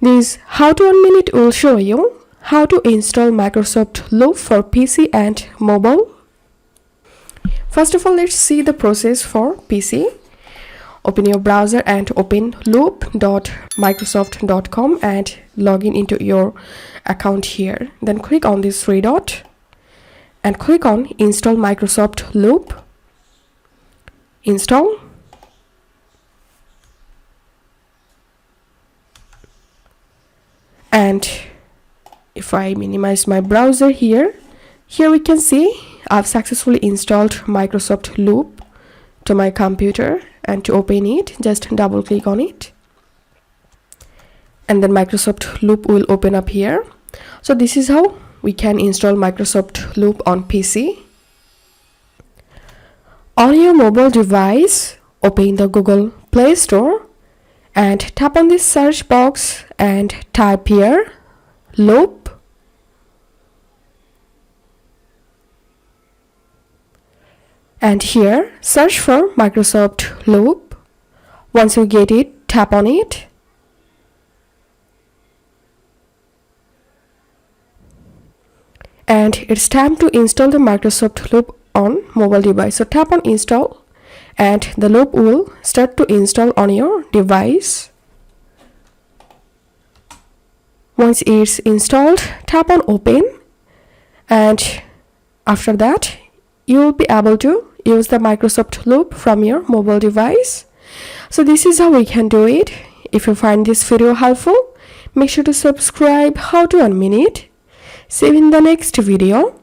This How to 1 Minute will show you how to install Microsoft Loop for PC and mobile. First of all, let's see the process for PC. Open your browser and open loop.microsoft.com and log in into your account here. Then click on this three dot and click on Install Microsoft Loop. Install. And if I minimize my browser here we can see I've successfully installed Microsoft Loop to my computer. And to open it, just double click on it, and then Microsoft Loop will open up here. So this is how we can install Microsoft Loop on PC. On your mobile device, open the Google Play Store and tap on this search box and type here Loop. And here search for Microsoft Loop. Once you get it, tap on it. And it's time to install the Microsoft Loop on mobile device. So tap on install and the Loop will start to install on your device. Once it's installed, tap on open, and after that you will be able to use the Microsoft Loop from your mobile device. So this is how we can do it. If you find this video helpful, make sure to subscribe How to 1 Minute. See you in the next video.